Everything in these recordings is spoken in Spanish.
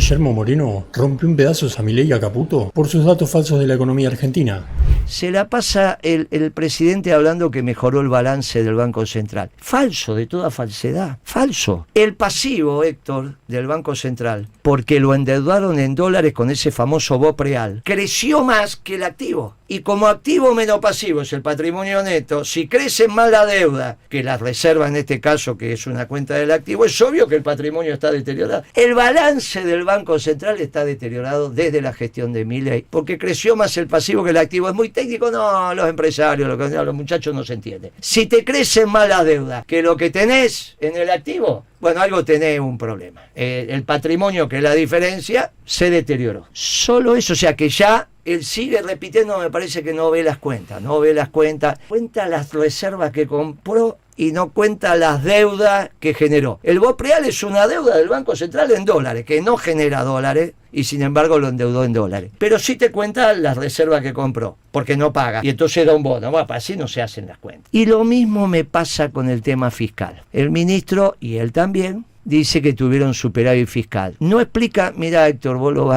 Guillermo Moreno rompió en pedazos a Milei y a Caputo por sus datos falsos de la economía argentina. Se la pasa el presidente hablando que mejoró el balance del Banco Central. Falso, de toda falsedad. Falso. El pasivo, Héctor, del Banco Central, porque lo endeudaron en dólares con ese famoso BOPREAL, creció más que el activo. Y como activo menos pasivo es el patrimonio neto, si crece más la deuda que la reserva en este caso, que es una cuenta del activo, es obvio que el patrimonio está deteriorado. El balance del Banco Central está deteriorado desde la gestión de Milei, porque creció más el pasivo que el activo. Es muy técnico, no, los empresarios, los muchachos no se entienden. Si te crecen más la deuda que lo que tenés en el activo, bueno, algo tenés un problema. El patrimonio, que es la diferencia, se deterioró. Solo eso, o sea que ya él sigue repitiendo, me parece que no ve las cuentas, cuenta las reservas que compró y no cuenta las deudas que generó. El BOPREAL es una deuda del Banco Central en dólares, que no genera dólares y sin embargo lo endeudó en dólares. Pero sí te cuenta las reservas que compró, porque no paga. Y entonces da un bono. Bueno, así no se hacen las cuentas. Y lo mismo me pasa con el tema fiscal. El ministro, y él también, dice que tuvieron superávit fiscal. No explica, mira Héctor, vos lo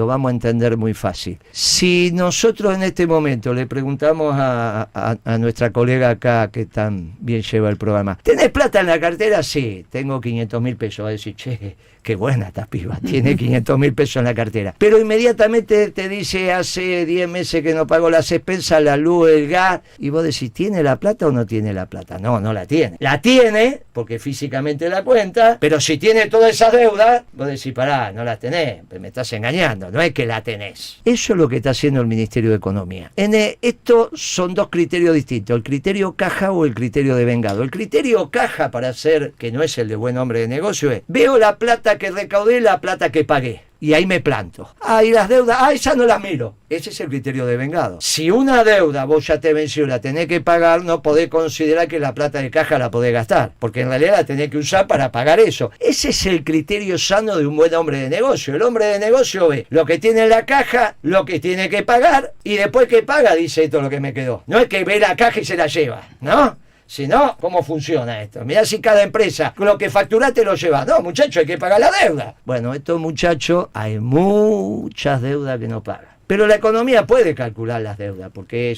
vamos a entender muy fácil. Si nosotros en este momento le preguntamos a nuestra colega acá, que tan bien lleva el programa, ¿tenés plata en la cartera? Sí, tengo 500.000 pesos. Va a decir, che, qué buena esta piba, tiene 500.000 pesos en la cartera. Pero inmediatamente te dice, hace 10 meses que no pago las expensas, la luz, el gas, y vos decís, ¿tiene la plata o no tiene la plata? No, no la tiene. La tiene, porque físicamente la cuenta, pero si tiene todas esas deudas, vos decís, pará, no la tenés, me estás engañando, no es que la tenés. Eso es lo que está haciendo el Ministerio de Economía. Esto son dos criterios distintos, el criterio caja o el criterio de vengado. El criterio caja, para hacer, que no es el de buen hombre de negocio, es, veo la plata que recaudé, la plata que pagué. Y ahí me planto. Y las deudas, esas no las miro. Ese es el criterio de vengado. Si una deuda vos ya te venció y la tenés que pagar, no podés considerar que la plata de caja la podés gastar, porque en realidad la tenés que usar para pagar eso. Ese es el criterio sano de un buen hombre de negocio. El hombre de negocio ve lo que tiene en la caja, lo que tiene que pagar, y después que paga, dice, esto es lo que me quedó. No es que ve la caja y se la lleva, ¿no? Si no, ¿cómo funciona esto? Mirá si cada empresa con lo que facturaste lo lleva. No, muchacho, hay que pagar la deuda. Bueno, estos muchachos, hay muchas deudas que no pagan. Pero la economía puede calcular las deudas, porque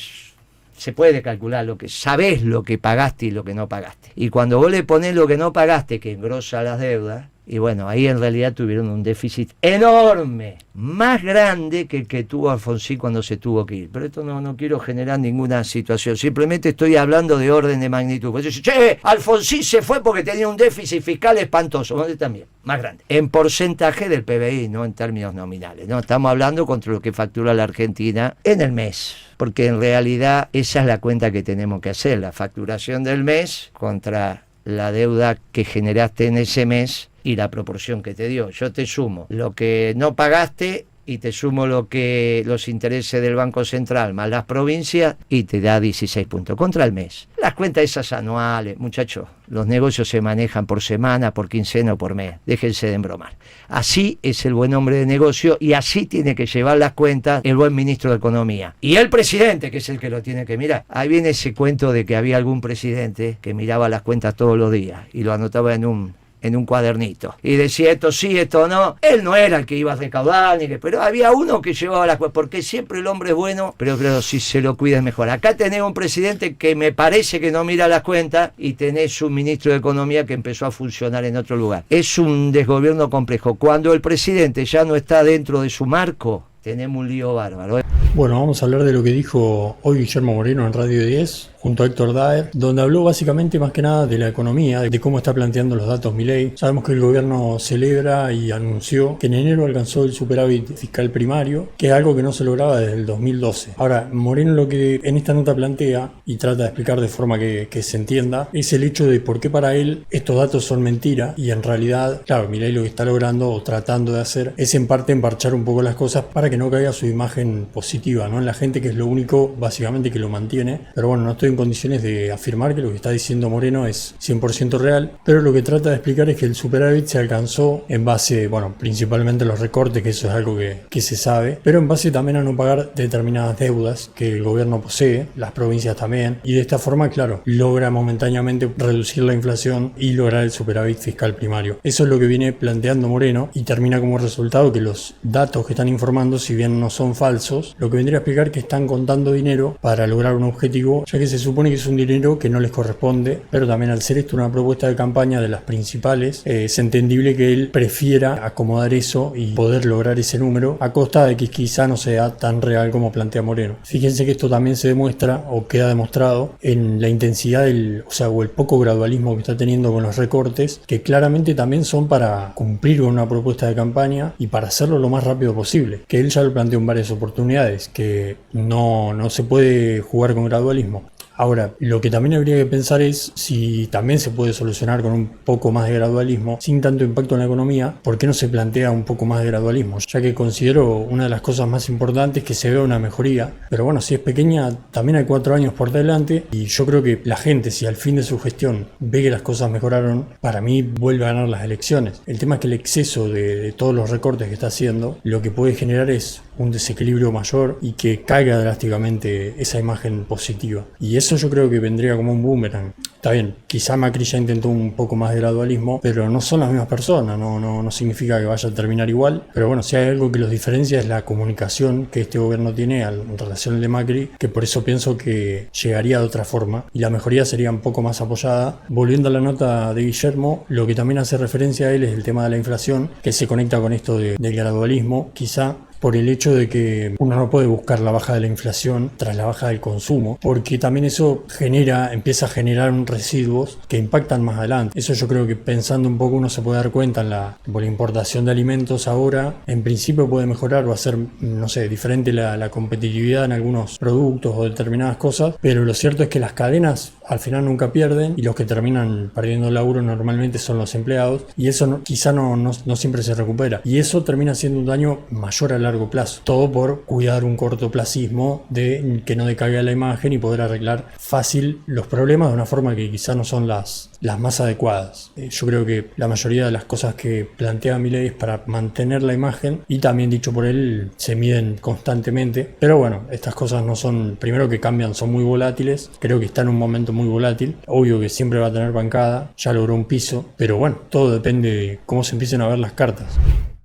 se puede calcular sabés lo que pagaste y lo que no pagaste. Y cuando vos le ponés lo que no pagaste, que engrosa las deudas, y bueno, ahí en realidad tuvieron un déficit enorme, más grande que el que tuvo Alfonsín cuando se tuvo que ir. Pero esto no quiero generar ninguna situación, simplemente estoy hablando de orden de magnitud. Pues dice, che, Alfonsín se fue porque tenía un déficit fiscal espantoso. ¿Dónde también? Más grande. En porcentaje del PBI, no en términos nominales. No, estamos hablando contra lo que factura la Argentina en el mes. Porque en realidad esa es la cuenta que tenemos que hacer, la facturación del mes contra la deuda que generaste en ese mes y la proporción que te dio. Yo te sumo lo que no pagaste y te sumo los intereses del Banco Central más las provincias y te da 16 puntos contra el mes. Las cuentas esas anuales, muchachos, los negocios se manejan por semana, por quincena o por mes. Déjense de embromar. Así es el buen hombre de negocio y así tiene que llevar las cuentas el buen ministro de Economía. Y el presidente, que es el que lo tiene que mirar. Ahí viene ese cuento de que había algún presidente que miraba las cuentas todos los días y lo anotaba en un cuadernito. Y decía esto sí, esto no. Él no era el que iba a recaudar, pero había uno que llevaba las cuentas, porque siempre el hombre es bueno, pero si se lo cuida es mejor. Acá tenés un presidente que me parece que no mira las cuentas y tenés un ministro de Economía que empezó a funcionar en otro lugar. Es un desgobierno complejo. Cuando el presidente ya no está dentro de su marco, tenemos un lío bárbaro. Bueno, vamos a hablar de lo que dijo hoy Guillermo Moreno en Radio 10, junto a Héctor Daer, donde habló básicamente más que nada de la economía, de cómo está planteando los datos Milei. Sabemos que el gobierno celebra y anunció que en enero alcanzó el superávit fiscal primario, que es algo que no se lograba desde el 2012. Ahora, Moreno lo que en esta nota plantea, y trata de explicar de forma que se entienda, es el hecho de por qué para él estos datos son mentira, y en realidad, claro, Milei lo que está logrando o tratando de hacer es en parte emparchar un poco las cosas para que no caiga su imagen positiva, ¿no? En la gente, que es lo único básicamente que lo mantiene. Pero bueno, no estoy en condiciones de afirmar que lo que está diciendo Moreno es 100% real, pero lo que trata de explicar es que el superávit se alcanzó en base, bueno, principalmente a los recortes, que eso es algo que se sabe, pero en base también a no pagar determinadas deudas que el gobierno posee, las provincias también, y de esta forma, claro, logra momentáneamente reducir la inflación y lograr el superávit fiscal primario. Eso es lo que viene planteando Moreno y termina como resultado que los datos que están informando, si bien no son falsos, lo que vendría a explicar que están contando dinero para lograr un objetivo, ya que se supone que es un dinero que no les corresponde, pero también al ser esto una propuesta de campaña de las principales, es entendible que él prefiera acomodar eso y poder lograr ese número a costa de que quizá no sea tan real como plantea Moreno. Fíjense que esto también se demuestra o queda demostrado en la intensidad o el poco gradualismo que está teniendo con los recortes, que claramente también son para cumplir con una propuesta de campaña y para hacerlo lo más rápido posible, que él ya lo planteó en varias oportunidades, que no se puede jugar con gradualismo. Ahora, lo que también habría que pensar es si también se puede solucionar con un poco más de gradualismo, sin tanto impacto en la economía, ¿por qué no se plantea un poco más de gradualismo? Ya que considero una de las cosas más importantes que se vea una mejoría, pero bueno, si es pequeña, también hay 4 años por delante y yo creo que la gente, si al fin de su gestión ve que las cosas mejoraron, para mí vuelve a ganar las elecciones. El tema es que el exceso de todos los recortes que está haciendo, lo que puede generar es un desequilibrio mayor y que caiga drásticamente esa imagen positiva. Y eso yo creo que vendría como un boomerang. Está bien, quizá Macri ya intentó un poco más de gradualismo, pero no son las mismas personas, no significa que vaya a terminar igual. Pero bueno, si hay algo que los diferencia es la comunicación que este gobierno tiene en relación al de Macri, que por eso pienso que llegaría de otra forma y la mejoría sería un poco más apoyada. Volviendo a la nota de Guillermo, lo que también hace referencia a él es el tema de la inflación, que se conecta con esto del gradualismo, quizá por el hecho de que uno no puede buscar la baja de la inflación tras la baja del consumo, porque también eso empieza a generar residuos que impactan más adelante. Eso yo creo que pensando un poco uno se puede dar cuenta por la importación de alimentos ahora, en principio puede mejorar, va a ser, no sé, diferente la competitividad en algunos productos o determinadas cosas, pero lo cierto es que las cadenas al final nunca pierden y los que terminan perdiendo el laburo normalmente son los empleados y eso quizá no siempre se recupera y eso termina siendo un daño mayor a largo plazo, todo por cuidar un cortoplacismo de que no decaiga la imagen y poder arreglar fácil los problemas de una forma que quizá no son las más adecuadas. Yo creo que la mayoría de las cosas que plantea Milei es para mantener la imagen y también, dicho por él, se miden constantemente, pero bueno, estas cosas no son, primero que cambian, son muy volátiles, creo que está en un momento muy volátil, obvio que siempre va a tener bancada, ya logró un piso, pero bueno, todo depende de cómo se empiecen a ver las cartas.